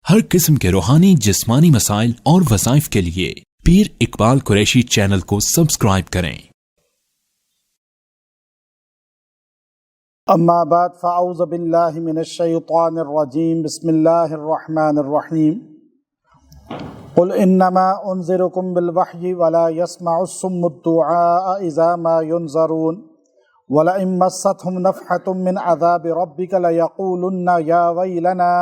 ہر قسم کے روحانی جسمانی مسائل اور وظائف کے لیے پیر اقبال قریشی چینل کو سبسکرائب کریں۔ اما بعد فاعوذ باللہ من الشیطان الرجیم بسم اللہ الرحمن الرحیم قل انما انذرکم بالوحی ولا يسمع الصم الدعاء اذا ما ينذرون ولئن مستهم نفحة من عذاب ربك ليقولن يا ويلنا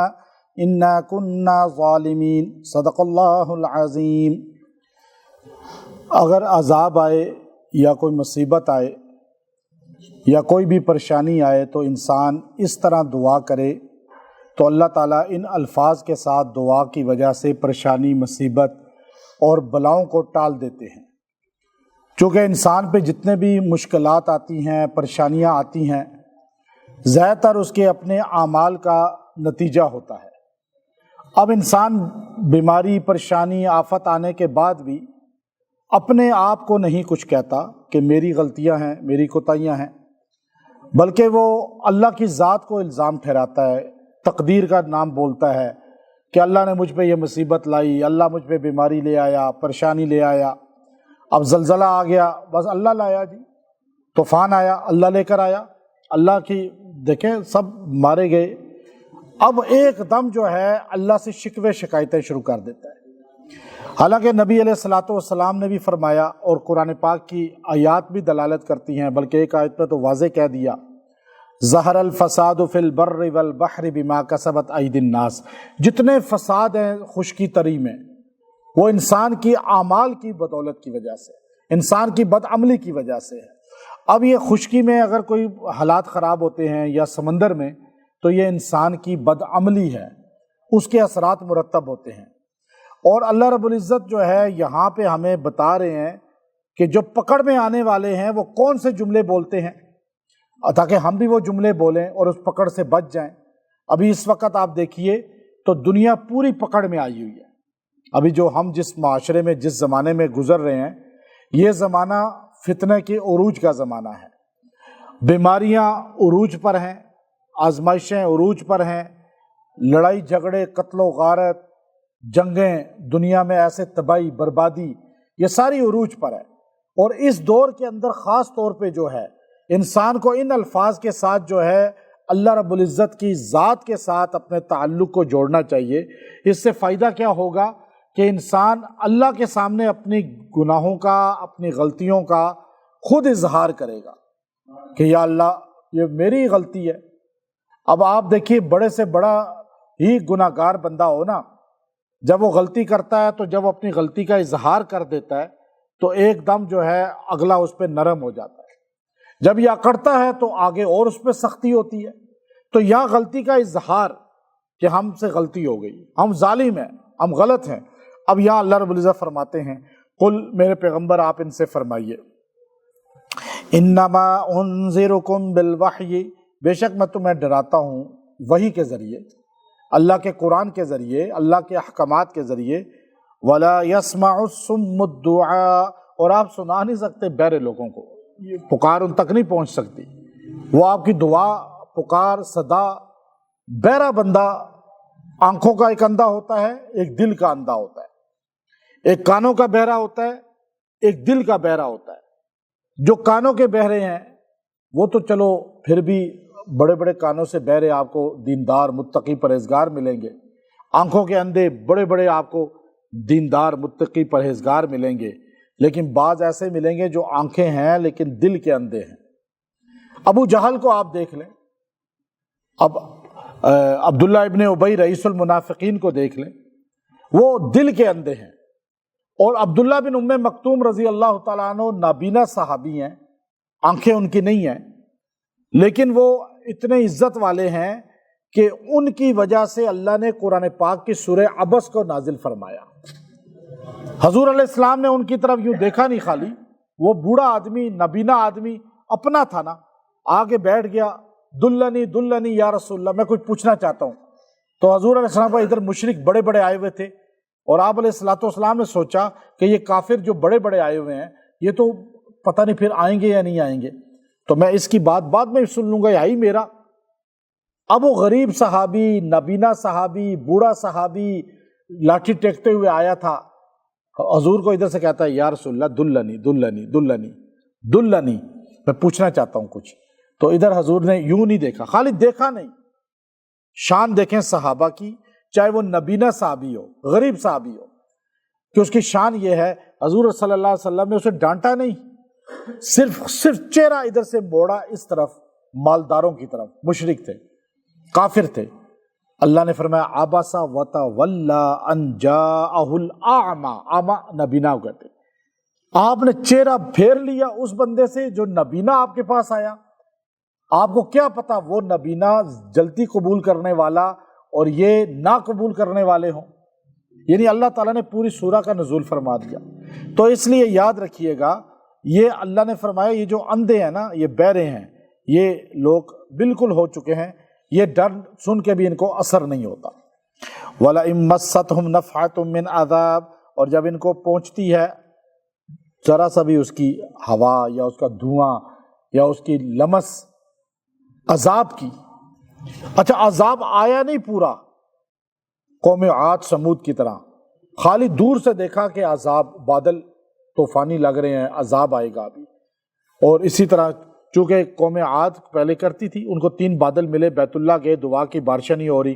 انا كنا ظالمین۔ صدق اللہ العظیم۔ اگر عذاب آئے یا کوئی مصیبت آئے یا کوئی بھی پریشانی آئے تو انسان اس طرح دعا کرے تو اللہ تعالیٰ ان الفاظ کے ساتھ دعا کی وجہ سے پریشانی، مصیبت اور بلاؤں کو ٹال دیتے ہیں۔ چونکہ انسان پہ جتنے بھی مشکلات آتی ہیں، پریشانیاں آتی ہیں، زیادہ تر اس کے اپنے اعمال کا نتیجہ ہوتا ہے۔ اب انسان بیماری، پریشانی، آفت آنے کے بعد بھی اپنے آپ کو نہیں کچھ کہتا کہ میری غلطیاں ہیں، میری کوتاہیاں ہیں، بلکہ وہ اللہ کی ذات کو الزام ٹھہراتا ہے، تقدیر کا نام بولتا ہے کہ اللہ نے مجھ پہ یہ مصیبت لائی، اللہ مجھ پہ بیماری لے آیا، پریشانی لے آیا، اب زلزلہ آ گیا، بس اللہ لایا جی، طوفان آیا، اللہ لے کر آیا، اللہ کی دیکھیں سب مارے گئے۔ اب ایک دم جو ہے اللہ سے شکوے شکایتیں شروع کر دیتا ہے۔ حالانکہ نبی علیہ الصلوۃ والسلام نے بھی فرمایا اور قرآن پاک کی آیات بھی دلالت کرتی ہیں، بلکہ ایک آیت پہ تو واضح کہہ دیا، ظہر الفساد فی البر والبحر بما کسبت ایدی الناس۔ جتنے فساد ہیں خشکی تری میں، وہ انسان کی اعمال کی بدولت کی وجہ سے، انسان کی بدعملی کی وجہ سے ہے۔ اب یہ خشکی میں اگر کوئی حالات خراب ہوتے ہیں یا سمندر میں، تو یہ انسان کی بدعملی ہے، اس کے اثرات مرتب ہوتے ہیں۔ اور اللہ رب العزت جو ہے یہاں پہ ہمیں بتا رہے ہیں کہ جو پکڑ میں آنے والے ہیں وہ کون سے جملے بولتے ہیں، تاکہ ہم بھی وہ جملے بولیں اور اس پکڑ سے بچ جائیں۔ ابھی اس وقت آپ دیکھیے تو دنیا پوری پکڑ میں آئی ہوئی ہے۔ ابھی جو ہم جس معاشرے میں، جس زمانے میں گزر رہے ہیں، یہ زمانہ فتنہ کے عروج کا زمانہ ہے۔ بیماریاں عروج پر ہیں، آزمائشیں عروج پر ہیں، لڑائی جھگڑے، قتل و غارت، جنگیں، دنیا میں ایسے تباہی، بربادی، یہ ساری عروج پر ہے۔ اور اس دور کے اندر خاص طور پہ جو ہے انسان کو ان الفاظ کے ساتھ جو ہے اللہ رب العزت کی ذات کے ساتھ اپنے تعلق کو جوڑنا چاہیے۔ اس سے فائدہ کیا ہوگا کہ انسان اللہ کے سامنے اپنی گناہوں کا، اپنی غلطیوں کا خود اظہار کرے گا کہ یا اللہ یہ میری غلطی ہے۔ اب آپ دیکھیے بڑے سے بڑا ہی گناہ گار بندہ ہو نا، جب وہ غلطی کرتا ہے تو جب اپنی غلطی کا اظہار کر دیتا ہے تو ایک دم جو ہے اگلا اس پہ نرم ہو جاتا ہے۔ جب یہ اکڑتا ہے تو آگے اور اس پہ سختی ہوتی ہے۔ تو یہاں غلطی کا اظہار کہ ہم سے غلطی ہو گئی، ہم ظالم ہیں، ہم غلط ہیں۔ اب یہاں اللہ رب العزت فرماتے ہیں، قل میرے پیغمبر آپ ان سے فرمائیے، انما انذرکم بالوحی، بے شک میں تمہیں ڈراتا ہوں وحی کے ذریعے، اللہ کے قرآن کے ذریعے، اللہ کے احکامات کے ذریعے، ولا يسمع الصم الدعاء، اور آپ سنا نہیں سکتے بہرے لوگوں کو، یہ پکار ان تک نہیں پہنچ سکتی، وہ آپ کی دعا، پکار، صدا، بہرا بندہ آنکھوں کا ایک اندھا ہوتا ہے، ایک دل کا اندھا ہوتا ہے، ایک کانوں کا بہرا ہوتا ہے، ایک دل کا بہرا ہوتا ہے۔ جو کانوں کے بہرے ہیں وہ تو چلو پھر بھی بڑے بڑے کانوں سے بہرے آپ کو دیندار، متقی، پرہیزگار ملیں گے۔ آنکھوں کے اندھے بڑے بڑے آپ کو دیندار، متقی، پرہیزگار ملیں گے، لیکن بعض ایسے ملیں گے جو آنکھیں ہیں لیکن دل کے اندھے ہیں۔ ابو جہل کو آپ دیکھ لیں، اب عبداللہ ابن ابی رئیس المنافقین کو دیکھ لیں، وہ دل کے اندھے ہیں۔ اور عبداللہ بن ام مکتوم رضی اللہ تعالیٰ عنہ نابینا صحابی ہیں، آنکھیں ان کی نہیں ہیں، لیکن وہ اتنے عزت والے ہیں کہ ان کی وجہ سے اللہ نے قرآن پاک کی سورہ عبس کو نازل فرمایا۔ حضور علیہ السلام نے ان کی طرف یوں دیکھا نہیں، خالی وہ بوڑھا آدمی، نابینا آدمی اپنا تھا نا، آگے بیٹھ گیا، دلنی دلنی یا رسول اللہ، میں کچھ پوچھنا چاہتا ہوں۔ تو حضور علیہ السلام پر ادھر مشرک بڑے بڑے آئے ہوئے تھے، اور آپ علیہ الصلوۃ والسلام نے سوچا کہ یہ کافر جو بڑے بڑے آئے ہوئے ہیں یہ تو پتہ نہیں پھر آئیں گے یا نہیں آئیں گے، تو میں اس کی بات بعد میں سن لوں گا، یہی میرا اب وہ غریب صحابی، نابینا صحابی، بوڑھا صحابی لاٹھی ٹیکتے ہوئے آیا تھا، حضور کو ادھر سے کہتا ہے یا رسول اللہ دلنی دلنی دلنی دلنی، میں پوچھنا چاہتا ہوں کچھ. تو ادھر حضور نے یوں نہیں دیکھا، خالی دیکھا نہیں. شان دیکھیں صحابہ کی، چاہے وہ نبینا صحابی ہو، غریب صحابی ہو، کہ اس کی شان یہ ہے حضور صلی اللہ علیہ وسلم نے اسے ڈانٹا نہیں، صرف چہرہ ادھر سے موڑا اس طرف، مالداروں کی طرف. مشرک تھے، کافر تھے. اللہ نے فرمایا عبس وتولی ان جاءہ الاعمی، اعمی نبینا کو کہتے ہیں. آپ نے چہرہ پھیر لیا اس بندے سے جو نبینا آپ کے پاس آیا. آپ کو کیا پتا وہ نبینا جلدی قبول کرنے والا اور یہ نا قبول کرنے والے ہوں. یعنی اللہ تعالیٰ نے پوری سورہ کا نزول فرما دیا. تو اس لیے یاد رکھیے گا، یہ اللہ نے فرمایا یہ جو اندھے ہیں نا، یہ بہرے ہیں، یہ لوگ بالکل ہو چکے ہیں، یہ ڈر سن کے بھی ان کو اثر نہیں ہوتا. وَلَئِن مَسَّتْهُمْ نَفْحَةٌ مِّنْ عَذَابٍ، اور جب ان کو پہنچتی ہے ذرا سا بھی اس کی ہوا یا اس کا دھواں یا اس کی لمس عذاب کی. اچھا عذاب آیا نہیں پورا قوم عاد سمود کی طرح، خالی دور سے دیکھا کہ عذاب، بادل طوفانی لگ رہے ہیں، عذاب آئے گا ابھی. اور اسی طرح چونکہ قوم عاد پہلے کرتی تھی، ان کو 3 بادل ملے، بیت اللہ گئے، دعا کی، بارشیں نہیں ہو رہی.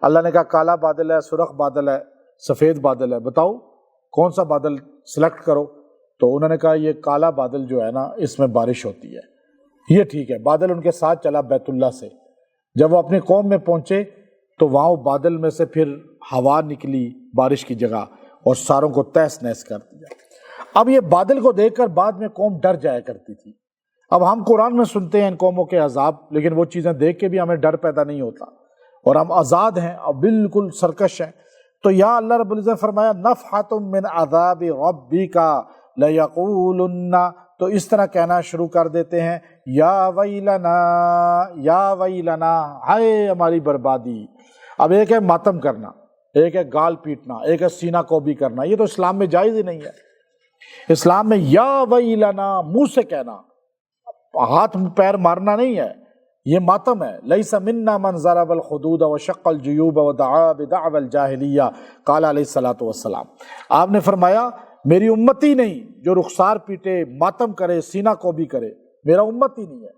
اللہ نے کہا کالا بادل ہے، سرخ بادل ہے، سفید بادل ہے، بتاؤ کون سا بادل سلیکٹ کرو. تو انہوں نے کہا یہ کالا بادل جو ہے نا اس میں بارش ہوتی ہے، یہ ٹھیک ہے. بادل ان کے ساتھ چلا بیت اللہ سے. جب وہ اپنی قوم میں پہنچے تو وہاں وہ بادل میں سے پھر ہوا نکلی بارش کی جگہ اور ساروں کو تہس نہس کر دیا. اب یہ بادل کو دیکھ کر بعد میں قوم ڈر جایا کرتی تھی. اب ہم قرآن میں سنتے ہیں ان قوموں کے عذاب، لیکن وہ چیزیں دیکھ کے بھی ہمیں ڈر پیدا نہیں ہوتا، اور ہم آزاد ہیں اور بالکل سرکش ہیں. تو یا اللہ رب العزت نے فرمایا نفحۃ من عذاب ربک لیقولن، تو اس طرح کہنا شروع کر دیتے ہیں یا ویلنا یا ویلنا، ہائے ہماری بربادی. اب ایک ہے ماتم کرنا، ایک ہے گال پیٹنا، ایک ہے سینہ کوبی کرنا، یہ تو اسلام میں جائز ہی نہیں ہے. اسلام میں یا ویلنا منہ سے کہنا، ہاتھ پیر مارنا نہیں ہے، یہ ماتم ہے. لیس منا من ضرب الخدود وشق الجیوب ودعا بدعوى الجاہلیہ قال علیہ الصلوۃ والسلام. آپ نے فرمایا میری امتی نہیں جو رخسار پیٹے، ماتم کرے، سینہ کو بھی کرے، میرا امتی نہیں ہے.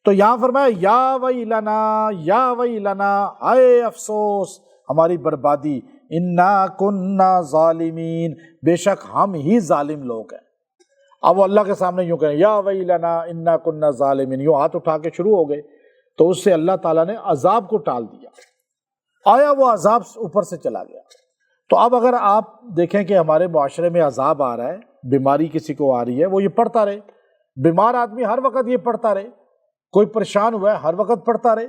تو یہاں فرمایا یا ویلنا یا ویلنا، اے افسوس ہماری بربادی، انا کننا ظالمین، بے شک ہم ہی ظالم لوگ ہیں. اب وہ اللہ کے سامنے یوں کہیں یا ویلنا انا کننا ظالمین، یوں ہاتھ اٹھا کے شروع ہو گئے. تو اس سے اللہ تعالیٰ نے عذاب کو ٹال دیا، آیا وہ عذاب اوپر سے چلا گیا. تو اب اگر آپ دیکھیں کہ ہمارے معاشرے میں عذاب آ رہا ہے، بیماری کسی کو آ رہی ہے، وہ یہ پڑھتا رہے. بیمار آدمی ہر وقت یہ پڑھتا رہے، کوئی پریشان ہوا ہے ہر وقت پڑھتا رہے،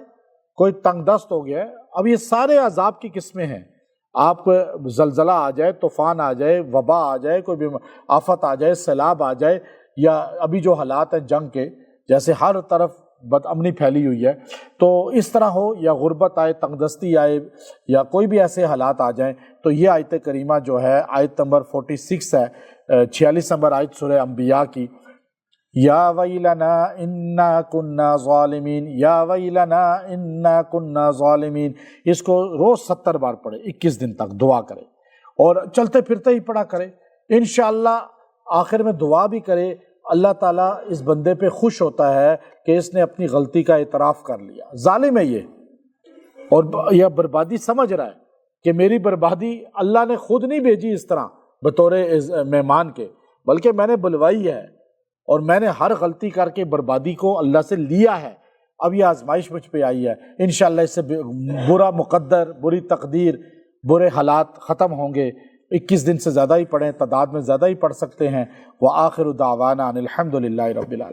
کوئی تنگ دست ہو گیا ہے. اب یہ سارے عذاب کی قسمیں ہیں. آپ کو زلزلہ آ جائے، طوفان آ جائے، وبا آ جائے، کوئی آفت آ جائے، سیلاب آ جائے، یا ابھی جو حالات ہیں جنگ کے، جیسے ہر طرف بد امنی پھیلی ہوئی ہے، تو اس طرح ہو، یا غربت آئے، تنگ دستی آئے، یا کوئی بھی ایسے حالات آ جائیں، تو یہ آیت کریمہ جو ہے آیت نمبر 46 ہے، 46 نمبر آیت سورہ انبیاء کی، یا ویلنا انا کننا ظالمین، یا ویلنا انا کننا ظالمین. اس کو روز 70 بار پڑھے، 21 دن تک دعا کرے، اور چلتے پھرتے ہی پڑھا کرے. انشاءاللہ آخر میں دعا بھی کرے، اللہ تعالیٰ اس بندے پہ خوش ہوتا ہے کہ اس نے اپنی غلطی کا اعتراف کر لیا. ظالم ہے یہ، اور یہ بربادی سمجھ رہا ہے کہ میری بربادی اللہ نے خود نہیں بھیجی اس طرح بطور مہمان کے، بلکہ میں نے بلوائی ہے، اور میں نے ہر غلطی کر کے بربادی کو اللہ سے لیا ہے. اب یہ آزمائش مجھ پہ آئی ہے، انشاءاللہ اس سے برا مقدر، بری تقدیر، برے حالات ختم ہوں گے. 21 دن سے زیادہ ہی پڑھیں، تعداد میں زیادہ ہی پڑھ سکتے ہیں. وآخر دعوانا ان الحمد للہ رب العالمین.